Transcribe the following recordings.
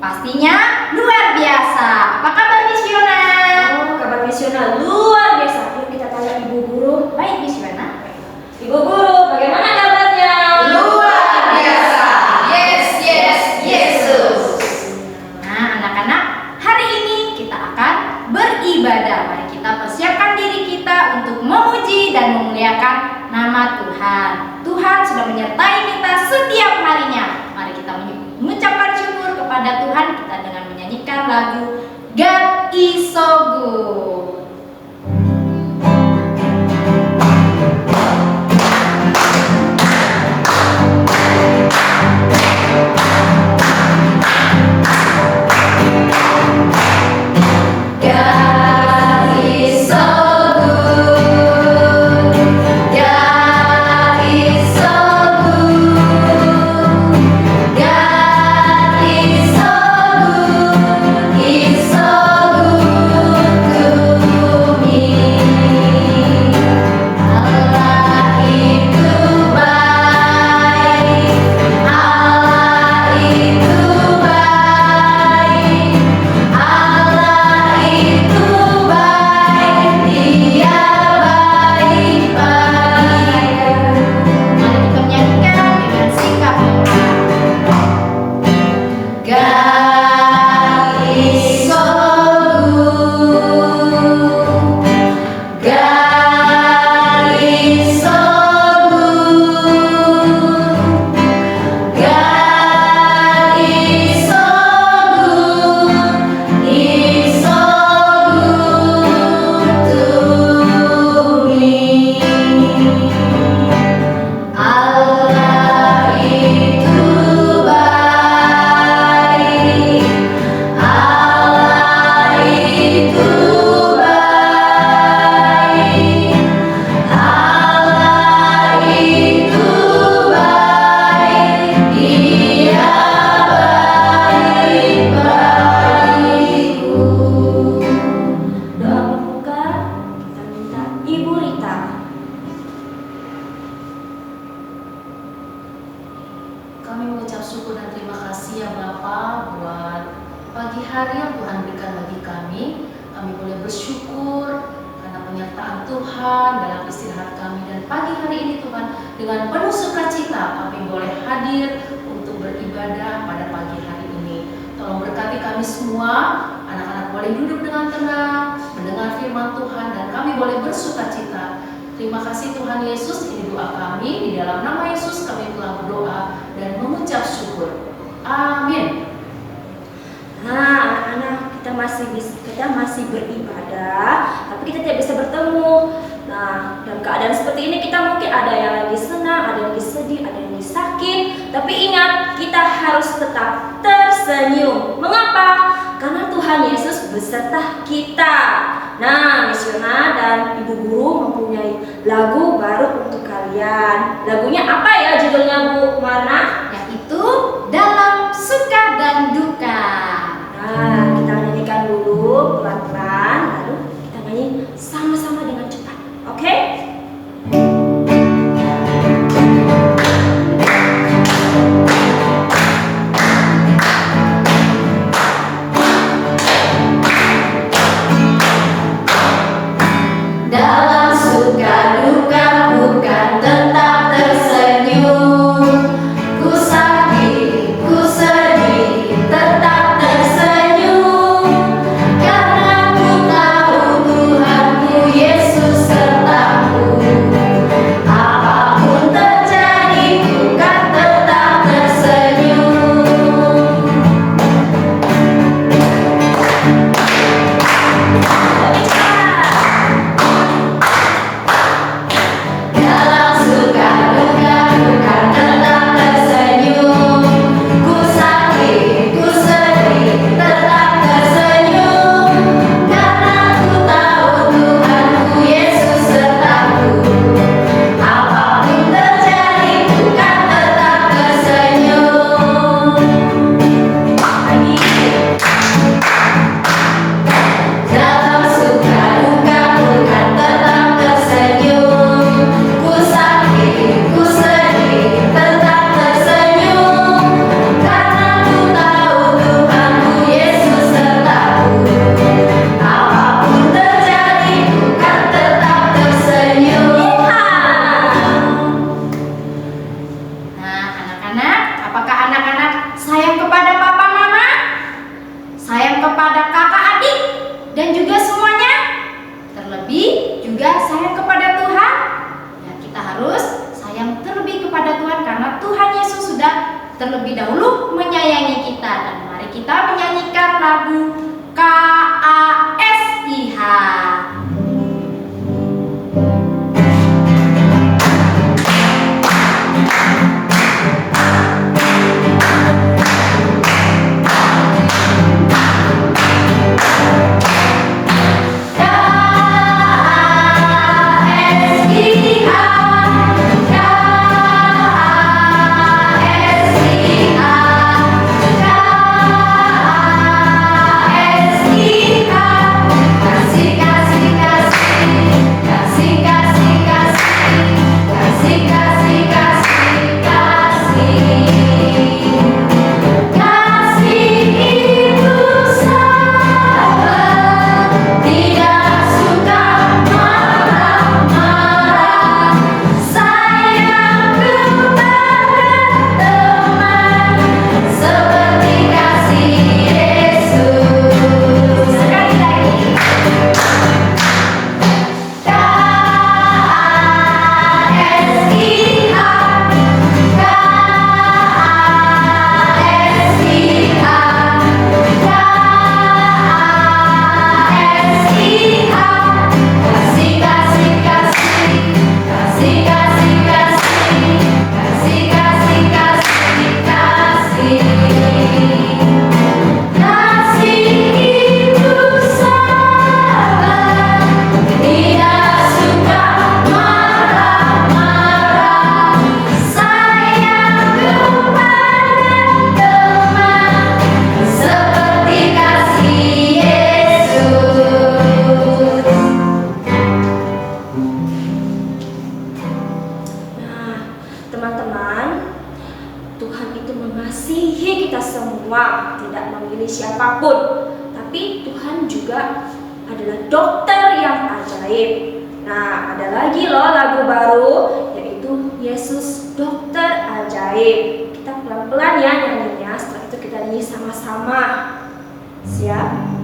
Pastinya luar biasa. Apa kabar Miss Fiona? Oh, kabar Miss Fiona luar biasa. Yuk kita tanya Ibu Guru. Baik Miss Fiona. Ibu Guru, bagaimana kabarnya? Luar biasa. Yes, yes, Yesus. Nah, anak-anak, hari ini kita akan beribadah. Mari kita persiapkan diri kita untuk memuji dan memuliakan nama Tuhan. Tuhan sudah menyertai kita setiap harinya. Mari kita mengucapkan syukur kepada Tuhan kita dengan menyanyikan lagu God is so good. Kami mengucap syukur dan terima kasih ya Bapa buat pagi hari yang Tuhan berikan bagi kami. Kami boleh bersyukur karena penyertaan Tuhan dalam istirahat kami. Dan pagi hari ini Tuhan, dengan penuh sukacita kami boleh hadir untuk beribadah pada pagi hari ini. Tolong berkati kami semua, anak-anak boleh duduk dengan tenang, mendengar firman Tuhan, dan kami boleh bersukacita. Terima kasih Tuhan Yesus, ini doa kami. Di dalam nama Yesus kami telah berdoa dan mengucap syukur. Amin. Nah, anak-anak, kita masih beribadah, tapi kita tidak bisa bertemu. Nah, dalam keadaan seperti ini kita mungkin ada yang lagi senang, ada yang lagi sedih, ada yang lagi sakit. Tapi ingat, kita harus tetap tersenyum. Mengapa? Karena Tuhan Yesus beserta kita. Nah, Miss Fiona dan Ibu Guru mempunyai lagu baru untuk kalian. Lagunya apa ya judulnya Bu Marna? Yaitu dalam suka dan duka. Nah, kita nyanyikan dulu pelan-pelan, lalu kita nyanyi sama-sama dengan cepat. Oke? Dalam suka duka bukan tetap tersenyum. Ku tidak memilih siapapun. Tapi Tuhan juga adalah dokter yang ajaib. Nah, ada lagi loh lagu baru, yaitu Yesus Dokter Ajaib. Kita pelan-pelan ya nyanyinya, setelah itu kita nyanyi sama-sama. Siap?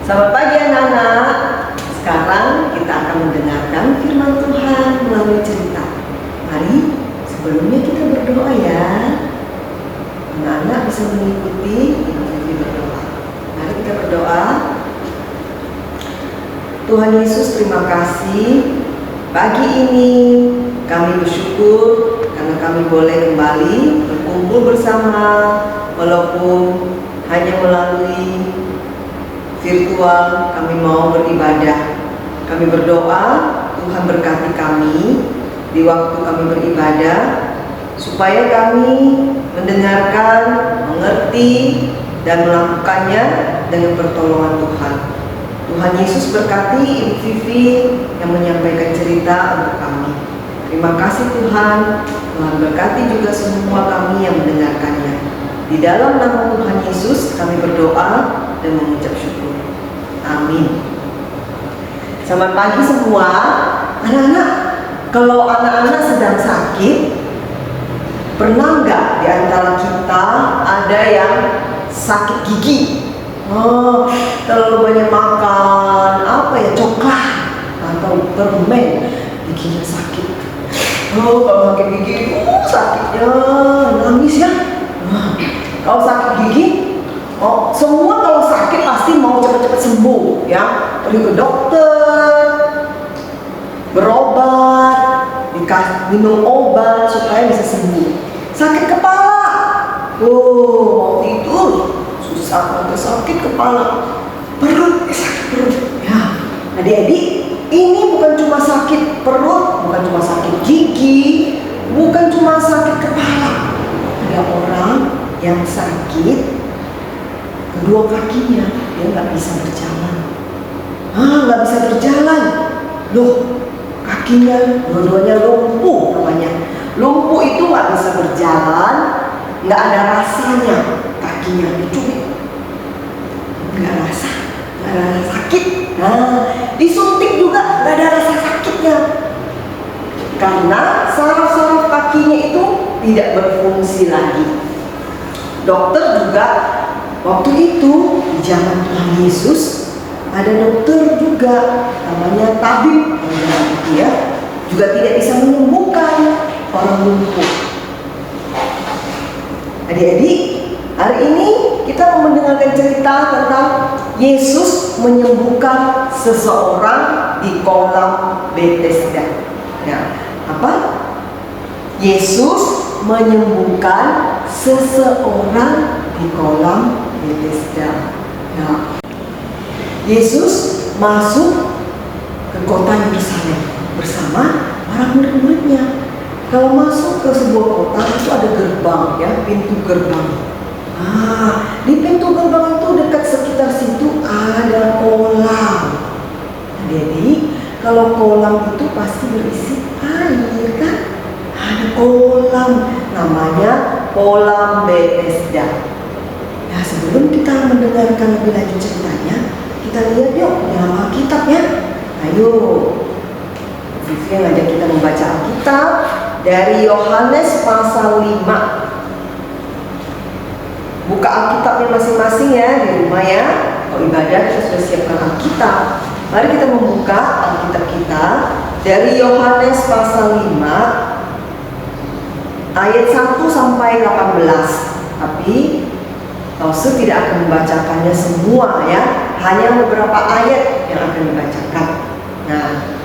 Selamat pagi anak-anak. Sekarang kita akan mendengarkan firman Tuhan melalui cerita. Mari sebelumnya kita berdoa ya. bisa mengikuti Ibu Vivi berdoa. Mari kita berdoa. Tuhan Yesus, terima kasih. Pagi ini kami bersyukur karena kami boleh kembali berkumpul bersama, walaupun hanya melalui virtual. Kami mau beribadah. Kami berdoa Tuhan berkati kami di waktu kami beribadah, supaya kami mendengarkan, mengerti, dan melakukannya dengan pertolongan Tuhan. Tuhan Yesus berkati Ibu Vivi yang menyampaikan cerita untuk kami. Terima kasih Tuhan. Tuhan berkati juga semua kami yang mendengarkannya. Di dalam nama Tuhan Yesus kami berdoa dan mengucap syukur. Amin. Selamat pagi semua. Anak-anak, kalau anak-anak sedang sakit, pernah nggak di antara kita ada yang sakit gigi? Terlalu banyak makan coklat atau permen, giginya sakit. Kalau sakit gigi, sakitnya nangis ya. Kalau sakit gigi, semua kalau sakit pasti mau cepat-cepat sembuh ya. Pergi ke dokter, berobat, minum obat supaya bisa sembuh. Sakit kepala, mau tidur susah, sakit kepala, sakit perut ya. Adik-adik, ini bukan cuma sakit perut, bukan cuma sakit gigi, bukan cuma sakit kepala. Ada orang yang sakit kedua kakinya, dia nggak bisa berjalan. Nggak bisa berjalan, loh, kakinya dua-duanya lumpuh namanya. Lumpuh itu nggak bisa berjalan, nggak ada rasanya, kakinya dicubit, nggak ada rasa sakit. Disuntik juga nggak ada rasa sakitnya, karena saraf-saraf kakinya itu tidak berfungsi lagi. Dokter juga waktu itu di zaman Tuhan Yesus ada dokter juga namanya tabib, dia juga tidak bisa menyembuhkan orang lumpuh. Adik-adik, hari ini kita mau mendengarkan cerita tentang Yesus menyembuhkan seseorang di kolam Bethesda. Ya, apa? Yesus menyembuhkan seseorang di kolam Bethesda. Ya. Yesus masuk ke kota Yerusalem bersama para murid-muridnya. Kalau masuk ke sebuah kota itu ada gerbang ya, pintu gerbang. Di pintu gerbang itu dekat sekitar situ ada kolam. Jadi kalau kolam itu pasti berisi air kan? Ada kolam namanya kolam Bethesda. Nah, sebelum kita mendengarkan lebih lanjut ceritanya, kita lihat yuk di dalam Alkitab ya. Ayo, Vivi yang ngajak kita membaca Alkitab dari Yohanes pasal 5. Buka Alkitabnya masing-masing ya di rumah ya. Kalau ibadah kita sudah siapkan Alkitab. Mari kita membuka Alkitab kita dari Yohanes pasal 5 ayat 1 sampai 18. Tapi Tause tidak akan membacakannya semua ya, hanya beberapa ayat yang akan dibacakan. Nah,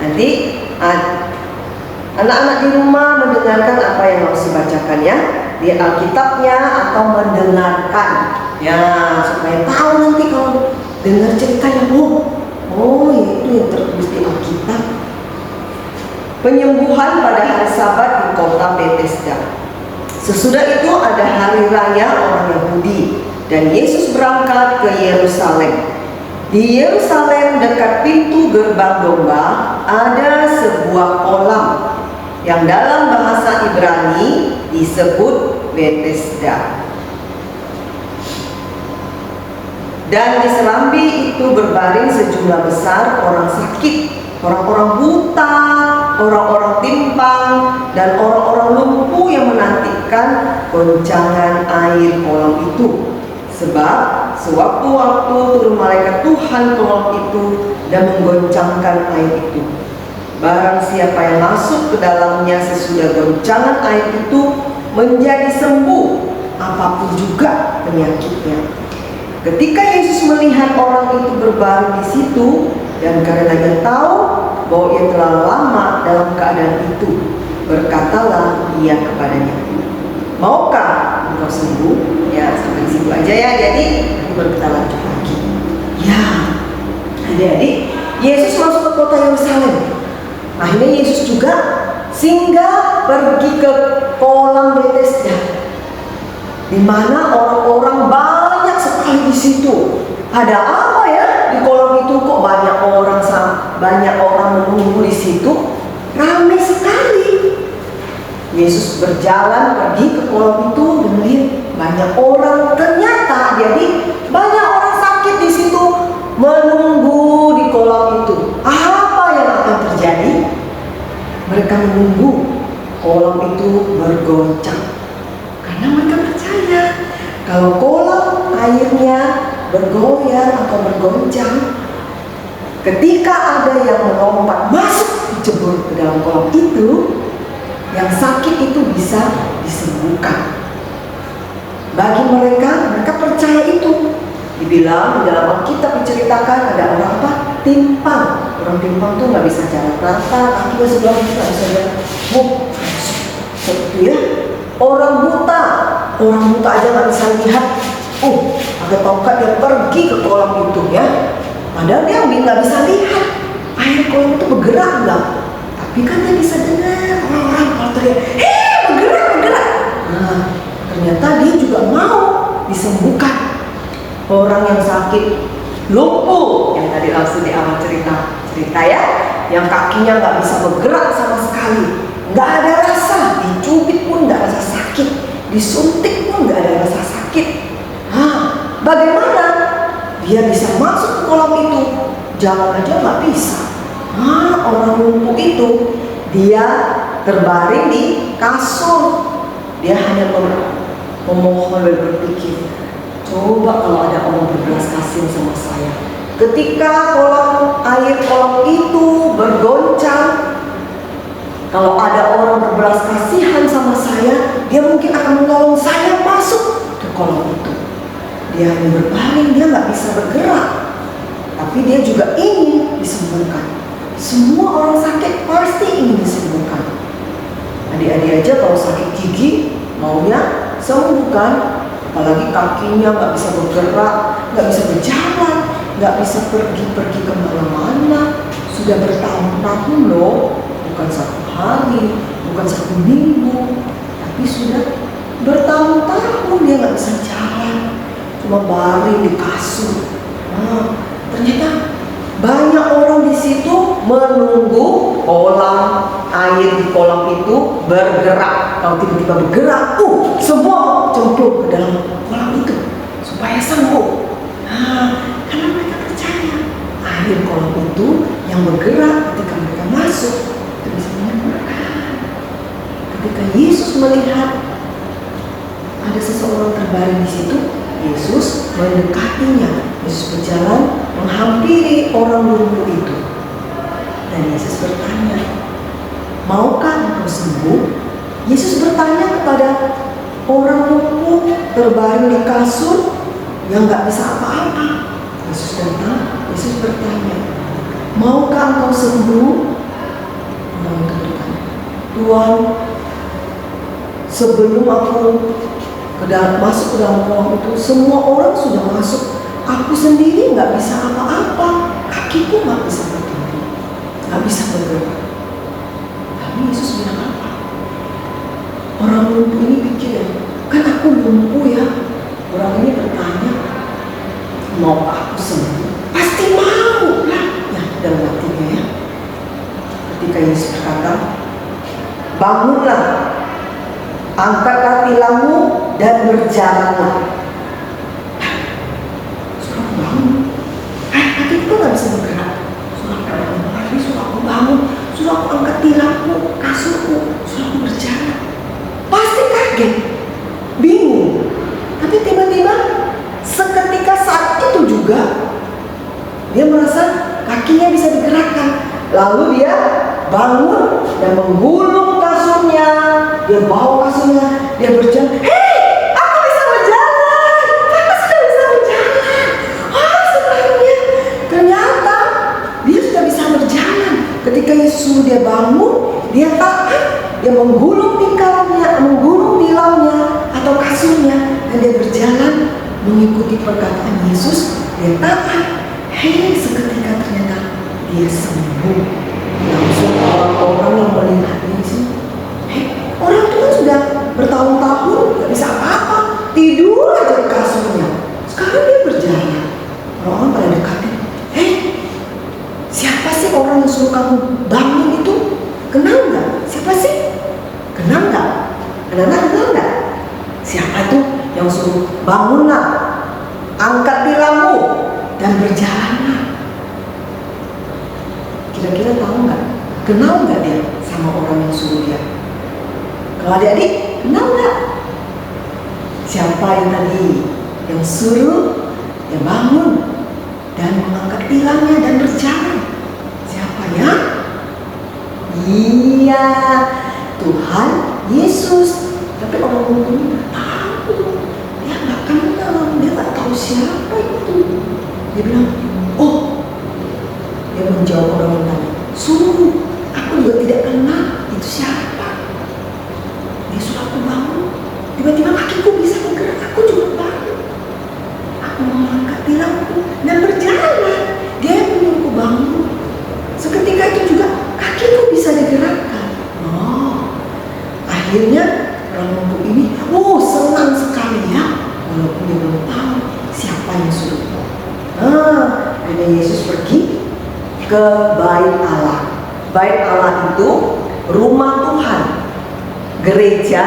nanti anak-anak di rumah mendengarkan apa yang harus dibacakan ya, di Alkitabnya atau mendengarkan ya, supaya tahu nanti kalau dengar ceritanya, itu yang tertulis di Alkitab. Penyembuhan pada hari Sabat di kota Bethesda. Sesudah itu ada hari raya orang Yahudi dan Yesus berangkat ke Yerusalem. Di Yerusalem dekat pintu gerbang domba ada sebuah kolam yang dalam bahasa Ibrani disebut Bethesda. Dan di serambi itu berbaring sejumlah besar orang sakit, orang-orang buta, orang-orang timpang, dan orang-orang lumpuh yang menantikan goncangan air kolam itu. Sebab sewaktu-waktu turun malaikat Tuhan ke kolam itu dan menggoncangkan air itu. Barang siapa yang masuk ke dalamnya sesudah goncangan air itu menjadi sembuh. apapun juga penyakitnya. Ketika Yesus melihat orang itu berbaring di situ, dan karena dia tahu bahwa ia telah lama dalam keadaan itu, berkatalah ia kepadanya, maukah engkau sembuh? Ya, sampai di situ aja ya. Jadi baru kita lanjut lagi. Ya, adik-adik, Yesus masuk ke kota Yerusalem. Akhirnya Yesus juga singgah pergi ke kolam Bethesda, di mana orang-orang banyak sekali di situ. Ada apa ya di kolam itu, kok banyak orang menunggu di situ? Ramai sekali. Yesus berjalan pergi ke kolam itu dan melihat banyak orang. Ternyata jadi banyak orang sakit di situ menunggu di kolam itu. Apa yang akan terjadi? Mereka menunggu kolam itu bergoncang, karena mereka percaya kalau kolam airnya bergoyang atau bergoncang, ketika ada yang melompat masuk dicebur ke dalam kolam itu, yang sakit itu bisa disembuhkan. Bagi mereka percaya itu. Dibilang di dalam Alkitab diceritakan ada orang apa? Timpang. Orang timpang tuh nggak bisa jalan rata, kakinya sebelah itu nggak bisa jalan. Seperti ya. Orang buta aja nggak bisa lihat. Ada tongkat dia pergi ke kolam itu ya. Padahal dia nggak bisa lihat air kolam itu bergerak nggak. Tapi kan dia bisa dengar orang-orang kalau teriak, hei bergerak. Nah, ternyata dia juga mau disembuhkan. Orang yang sakit lumpuh, yang tadi langsung di awal cerita ya, yang kakinya nggak bisa bergerak sama sekali, nggak ada rasa, dicubit pun nggak rasa sakit, disuntik pun nggak ada rasa sakit. Bagaimana dia bisa masuk ke kolam itu? Jalan aja nggak bisa. Orang lumpuh itu dia terbaring di kasur, dia hanya memohon dan berpikir, coba kalau ada orang berbelas kasihan sama saya. Ketika air kolam itu bergoncang, kalau ada orang berbelas kasihan sama saya, dia mungkin akan menolong saya masuk ke kolam itu. Dia hanya berbaring, dia nggak bisa bergerak, tapi dia juga ingin disembuhkan. Semua orang sakit pasti ingin disembuhkan. Adik-adik aja kalau sakit gigi maunya sembuhkan. Apalagi kakinya nggak bisa bergerak, nggak bisa berjalan, nggak bisa pergi kemana-mana. Sudah bertahun-tahun loh, bukan 1 hari, bukan 1 minggu, tapi sudah bertahun-tahun dia nggak bisa jalan, cuma baring di kasur. Ternyata banyak orang di situ menunggu air di kolam itu bergerak. Kalau tiba-tiba bergerak, semua cemplung ke dalam kolam itu supaya sembuh. Karena mereka percaya air kolam itu yang bergerak ketika mereka masuk itu bisa menyembuhkan. Ketika Yesus melihat ada seseorang terbaring di situ, Yesus mendekatinya. Yesus berjalan menghampiri orang lumpuh itu, dan Yesus bertanya, maukah engkau sembuh? Yesus bertanya kepada orang lumpuh terbaring di kasur yang nggak bisa apa-apa. Yesus bertanya, maukah engkau sembuh? Tuhan, sebelum aku masuk ke dalam kolam itu, semua orang sudah masuk. Aku sendiri nggak bisa apa-apa, kakiku nggak bisa berdiri, nggak bisa bergerak. Tapi Yesus bilang apa? Orang lumpuh ini pikir, kan aku lumpuh ya. Orang ini bertanya, mau aku sembuh? Pasti mau lah. Ya, dalam hatinya ya. Ketika Yesus berkata, bangunlah, angkatlah tilammu dan berjalanlah. Kakiku nggak bisa bergerak. Suruh aku bangun, suruh aku angkat tilamku, kasurku, suruh aku berjalan. Pasti kaget, bingung. Tapi tiba-tiba seketika saat itu juga dia merasa kakinya bisa digerakkan. Lalu dia bangun dan menggulung kasurnya. Dia bawa kasurnya, dia berjalan. Hei, aku bisa kasurnya dan dia berjalan mengikuti perkataan Yesus. Dia taat. Hei, seketika ternyata dia sembuh. Langsung orang-orang yang melihat Yesus, orang itu kan sudah bertahun-tahun gak bisa apa-apa, tidur aja di kasurnya. Sekarang dia berjalan. Orang-orang pada dekatin. Hei, siapa sih orang yang suruh kamu bangun itu? Kenal nggak? Siapa sih? Kenal nggak? Kenal nggak? Siapa tuh yang suruh bangunlah, angkat tilangmu dan berjalanlah? Kira-kira tahu nggak? Kenal nggak dia sama orang yang suruh dia? Kalau adik-adik, kenal nggak? Siapa yang tadi yang suruh dia bangun dan mengangkat tilangnya dan berjalan? Siapa ya? Iya, Tuhan Yesus. Tapi orang lumpuh ini nggak tahu. Dia nggak kenal, dia nggak tahu siapa itu. Dia bilang, oh, dia menjawab orang yang tadi, sungguh, aku juga tidak kenal itu siapa. Dia suruh aku bangun, tiba-tiba kakiku bisa bergerak, aku juga bangun. Aku mengangkat tilangku dan berjalan. Dia yang menyuruhku bangun. Seketika itu juga kakiku bisa digerakkan. Oh, akhirnya orang lumpuh ini, senang sekali ya, walaupun dia belum tahu siapa yang suruh. Akhirnya Yesus pergi ke Bait Allah. Bait Allah itu rumah Tuhan, gereja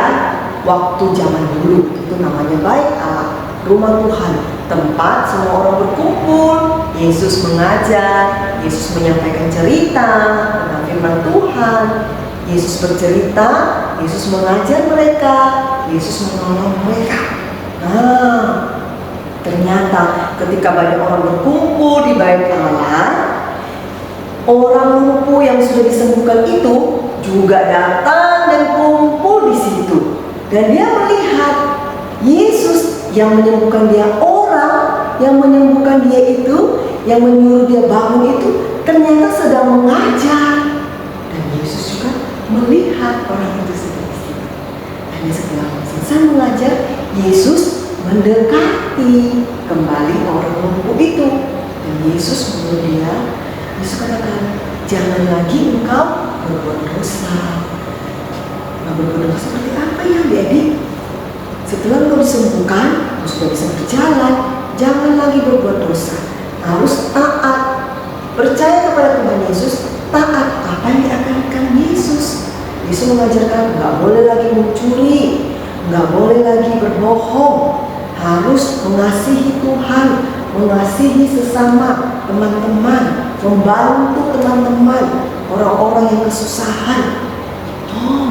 waktu zaman dulu itu namanya Bait Allah, rumah Tuhan, tempat semua orang berkumpul. Yesus mengajar, Yesus menyampaikan cerita tentang firman Tuhan. Yesus bercerita, Yesus mengajar mereka, Yesus menolong mereka. Ternyata ketika banyak orang berkumpul di Bait Allah, orang lumpuh yang sudah disembuhkan itu juga datang dan kumpul di situ. Dan dia melihat Yesus yang menyembuhkan dia, orang yang menyembuhkan dia itu, yang menyuruh dia bangun itu ternyata sedang mengajar. Dan Yesus juga melihat orang itu sedang di situ. Dan setelah selesai mengajar, Yesus mendekati kembali orang lumpuh itu. Dan Yesus menyuruh dia, Yesus katakan, jangan lagi engkau berbuat dosa. Nah, berbuat dosa seperti apa ya adik-adik? Setelah engkau disembuhkan, engkau sudah bisa berjalan, jangan lagi berbuat dosa. Harus taat, percaya kepada Tuhan Yesus, taat apa yang diajarkan Yesus. Yesus mengajarkan nggak boleh lagi mencuri, nggak boleh lagi berbohong, harus mengasihi Tuhan, mengasihi sesama teman-teman, membantu teman-teman, orang-orang yang kesusahan.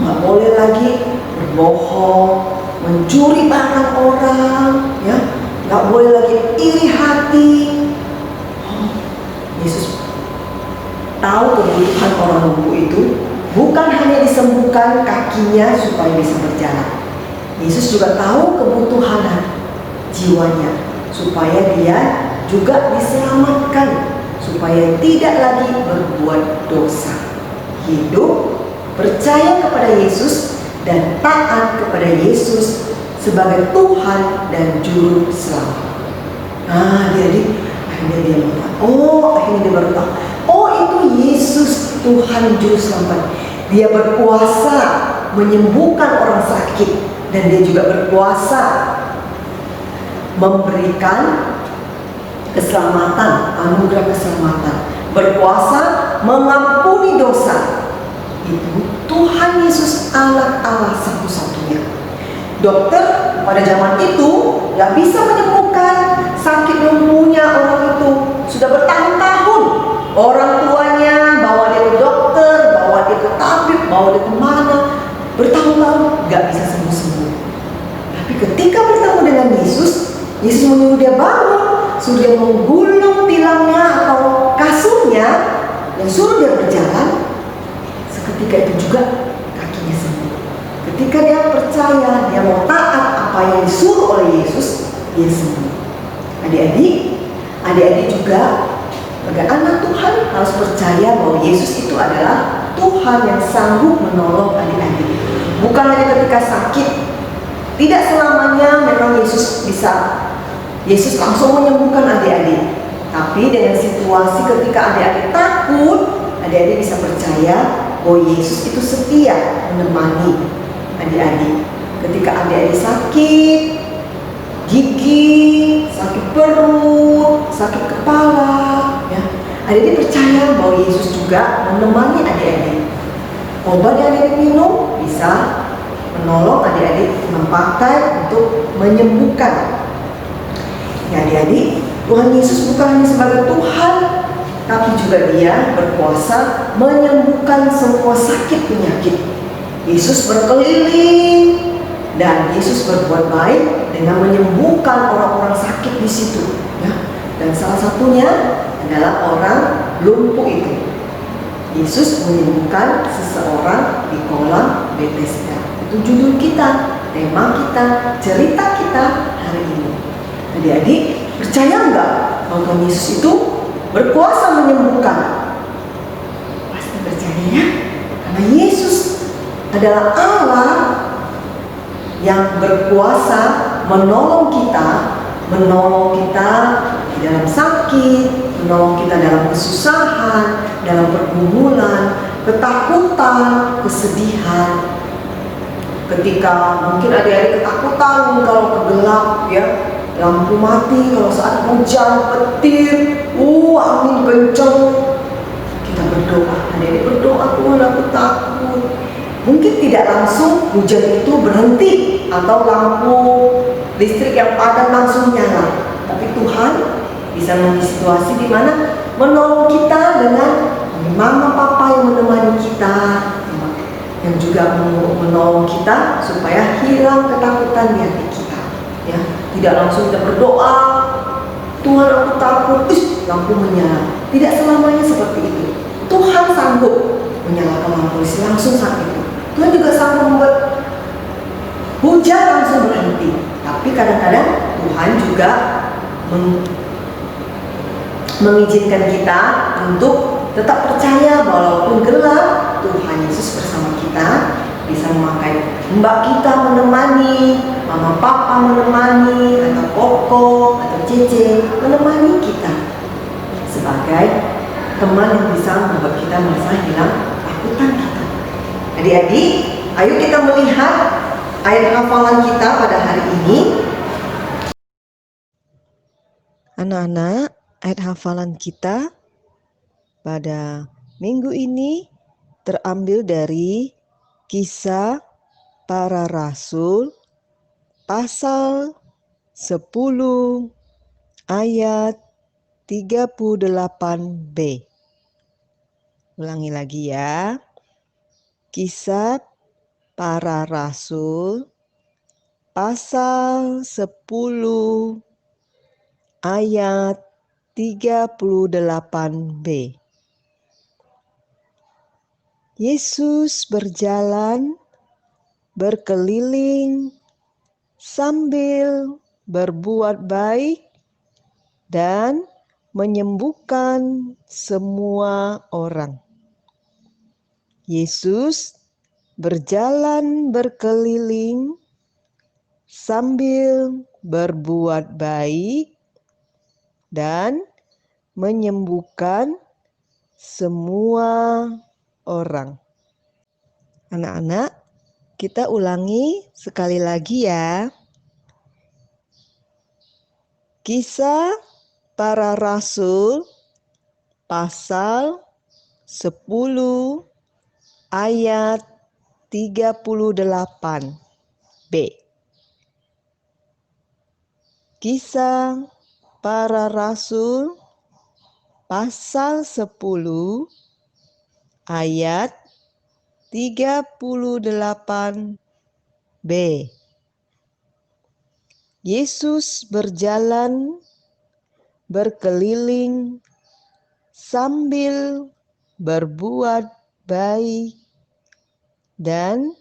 Nggak boleh lagi berbohong, mencuri barang orang, ya, nggak boleh lagi iri hati. Yesus tahu kebutuhan orang lumpuh itu bukan hanya disembuhkan kakinya supaya bisa berjalan. Yesus juga tahu kebutuhan jiwanya supaya dia juga diselamatkan, supaya tidak lagi berbuat dosa. Hidup percaya kepada Yesus dan taat kepada Yesus sebagai Tuhan dan Juru Selamat. Akhirnya dia tahu. Akhirnya dia baru tahu. Itu Yesus Tuhan Juru Selamat. Dia berkuasa menyembuhkan orang sakit, dan dia juga berkuasa memberikan keselamatan, anugerah keselamatan, berkuasa mengampuni dosa. Itu Tuhan Yesus, anak Allah satu-satunya. Dokter pada zaman itu gak bisa menyembuhkan sakit lumpuhnya orang itu. Sudah bertahun-tahun orang tuanya bawa dia ke dokter, bawa dia ke tabib, bawa dia kemana, bertahun-tahun gak bisa sembuh-sembuh. Tapi ketika bertemu dengan Yesus, Yesus menyuruh dia bangun, suruh dia menggulung tilangnya atau kasurnya, dan suruh dia berjalan. Seketika itu juga kakinya sembuh. Ketika dia percaya, dia mau taat apa yang disuruh oleh Yesus, dia sembuh. Adik-adik juga sebagai anak Tuhan harus percaya bahwa Yesus itu adalah Tuhan yang sanggup menolong adik-adik. Bukan hanya ketika sakit, Tidak selamanya memang Yesus langsung menyembuhkan adik-adik. Tapi dengan situasi ketika adik-adik takut, adik-adik bisa percaya bahwa Yesus itu setia menemani adik-adik. Ketika adik-adik sakit gigi, sakit perut, sakit kepala, ya, adik-adik percaya bahwa Yesus juga menemani adik-adik. Obat yang adik-adik minum bisa menolong adik-adik memakai untuk menyembuhkan. Ya adik-adik, Tuhan Yesus bukan hanya sebagai Tuhan, tapi juga Dia berkuasa menyembuhkan semua sakit penyakit. Yesus berkeliling dan Yesus berbuat baik dengan menyembuhkan orang-orang sakit di situ. Ya. Dan salah satunya adalah orang lumpuh itu. Yesus menyembuhkan seseorang di kolam Bethesda. Itu judul kita, tema kita, cerita kita hari ini. Adik-adik, percaya enggak bahwa Tuhan Yesus itu berkuasa menyembuhkan? Pasti percaya ya, karena Yesus adalah Allah yang berkuasa menolong kita di dalam sakit, menolong kita dalam kesusahan, dalam pergumulan, ketakutan, kesedihan. Ketika mungkin adik-adik ketakutan kalau gelap, ya, lampu mati, kalau saat hujan petir, angin kencang, kita berdoa, adik-adik berdoa, Tuhan aku takut. Mungkin tidak langsung hujan itu berhenti atau lampu listrik yang padam langsung nyala, tapi Tuhan bisa menjadi situasi di mana menolong kita dengan mama papa yang menemani kita, yang juga menolong kita supaya hilang ketakutan di hati kita. Ya, tidak langsung kita berdoa, Tuhan aku takut, lampu menyala. Tidak selamanya seperti itu. Tuhan sanggup menyalakan lampu listrik langsung saat itu. Tuhan juga sanggup membuat hujan langsung berhenti. Tapi kadang-kadang Tuhan juga mengizinkan kita untuk tetap percaya walaupun gelap, Tuhan Yesus bersama kita, bisa memakai mbak kita menemani, mama papa menemani, atau koko, atau cece menemani kita sebagai teman yang bisa membuat kita merasa hilang takutan kita. Adik-adik, ayo kita melihat ayat hafalan kita pada hari ini. Anak-anak, ayat hafalan kita pada minggu ini terambil dari Kisah Para Rasul pasal 10 ayat 38b. Ulangi lagi ya. Kisah Para Rasul pasal 10 ayat 38b. Yesus berjalan berkeliling sambil berbuat baik dan menyembuhkan semua orang. Yesus berjalan berkeliling sambil berbuat baik dan menyembuhkan semua orang. Anak-anak, kita ulangi sekali lagi ya. Kisah Para Rasul pasal 10 ayat 38b. Kisah Para Rasul pasal 10 ayat 38b. Yesus berjalan berkeliling sambil berbuat baik dan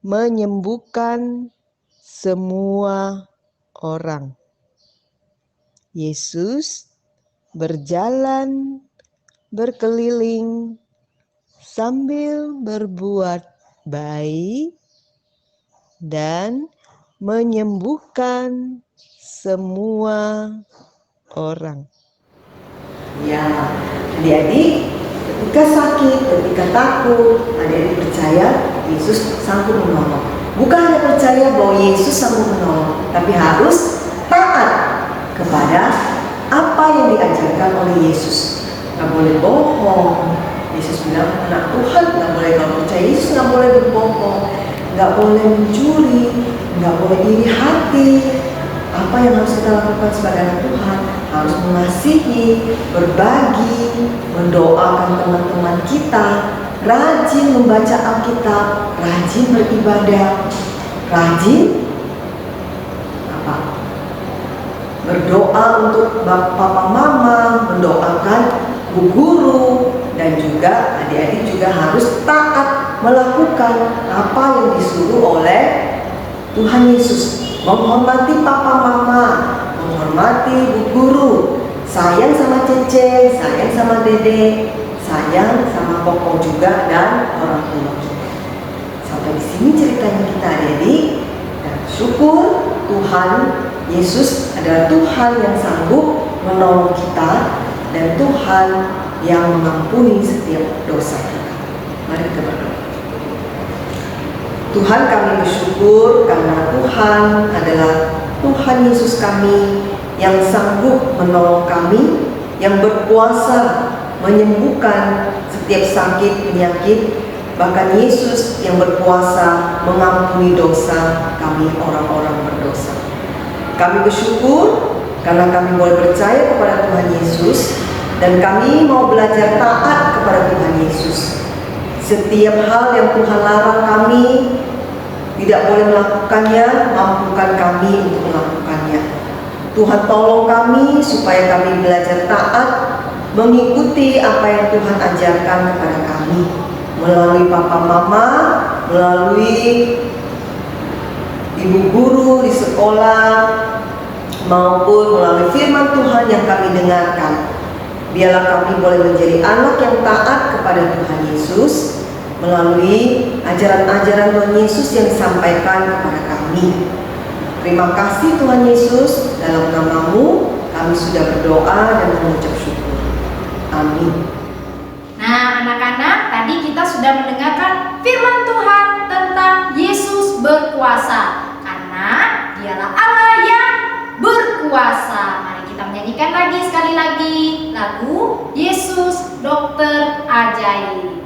menyembuhkan semua orang. Yesus berjalan berkeliling sambil berbuat baik dan menyembuhkan semua orang. Ya, adik-adik, ketika sakit, ketika takut, adik-adik percaya Yesus sanggup menolong. Bukan hanya percaya bahwa Yesus sanggup menolong, tapi harus taat kepada apa yang diajarkan oleh Yesus. Nggak boleh bohong. Yesus bilang anak Tuhan nggak boleh, kalau percaya Yesus nggak boleh berbohong, nggak boleh mencuri, nggak boleh iri hati. Apa yang harus kita lakukan sebagai anak Tuhan? Harus mengasihi, berbagi, mendoakan teman-teman kita, rajin membaca Alkitab, rajin beribadah, rajin berdoa untuk papa mama, mendoakan bu guru, dan juga adik-adik juga harus taat melakukan apa yang disuruh oleh Tuhan Yesus. Menghormati papa mama, menghormati bu guru, sayang sama Cece, sayang sama Dede, sayang sama Koko juga dan orang tua kita. Sampai di sini ceritanya kita adik-adik, dan syukur Tuhan Yesus adalah Tuhan yang sanggup menolong kita dan Tuhan yang mengampuni setiap dosa kita. Mari kita berdoa. Tuhan, kami bersyukur karena Tuhan adalah Tuhan Yesus kami yang sanggup menolong kami, yang berkuasa menyembuhkan setiap sakit penyakit, bahkan Yesus yang berkuasa mengampuni dosa kami orang-orang berdosa. Kami bersyukur karena kami boleh percaya kepada Tuhan Yesus dan kami mau belajar taat kepada Tuhan Yesus. Setiap hal yang Tuhan larang kami tidak boleh melakukannya, mampukan kami untuk melakukannya. Tuhan tolong kami supaya kami belajar taat, mengikuti apa yang Tuhan ajarkan kepada kami melalui papa mama, melalui ibu guru di sekolah, maupun melalui firman Tuhan yang kami dengarkan. Biarlah kami boleh menjadi anak yang taat kepada Tuhan Yesus melalui ajaran-ajaran Tuhan Yesus yang disampaikan kepada kami. Terima kasih Tuhan Yesus, dalam nama-Mu kami sudah berdoa dan mengucap syukur. Amin. Nah, anak-anak, tadi kita sudah mendengarkan firman Tuhan tentang Yesus berkuasa, karena Dialah Allah yang berkuasa. Mari kita menyanyikan lagi sekali lagi lagu Yesus Dokter Ajaib.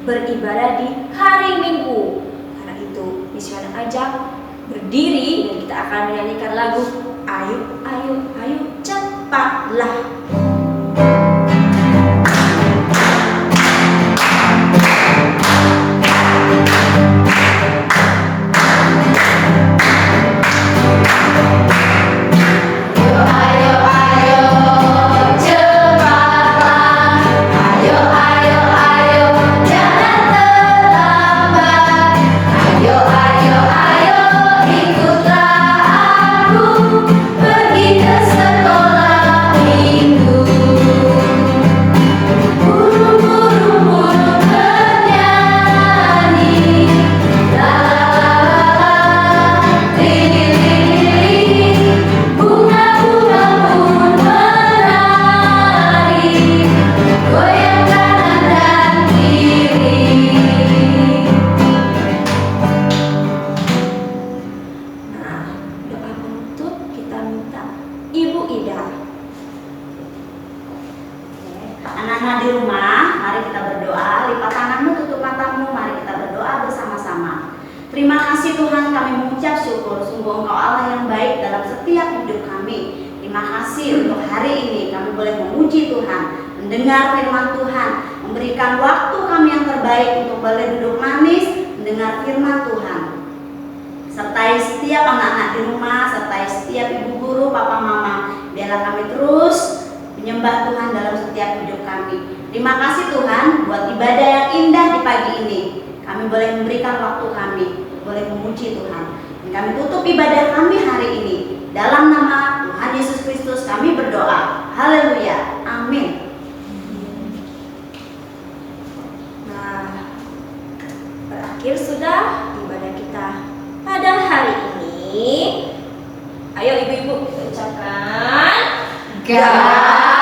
Beribadah di hari Minggu. Karena itu, misioner ajak berdiri dan kita akan menyanyikan lagu Ayo, ayo, ayo, cepatlah. Tuhan, kami mengucap syukur. Sungguh Engkau Allah yang baik dalam setiap hidup kami. Terima kasih untuk hari ini kami boleh memuji Tuhan, mendengar firman Tuhan, memberikan waktu kami yang terbaik untuk boleh duduk manis, mendengar firman Tuhan. Sertai setiap anak-anak di rumah, sertai setiap ibu guru, papa mama. Biarlah kami terus menyembah Tuhan dalam setiap hidup kami. Terima kasih Tuhan buat ibadah yang indah di pagi ini. Kami boleh memberikan waktu kami, boleh memuji Tuhan. Dan kami tutup ibadah kami hari ini. Dalam nama Tuhan Yesus Kristus kami berdoa. Haleluya. Amin. Nah, berakhir sudah ibadah kita pada hari ini. Ayo ibu-ibu kita ucapkan God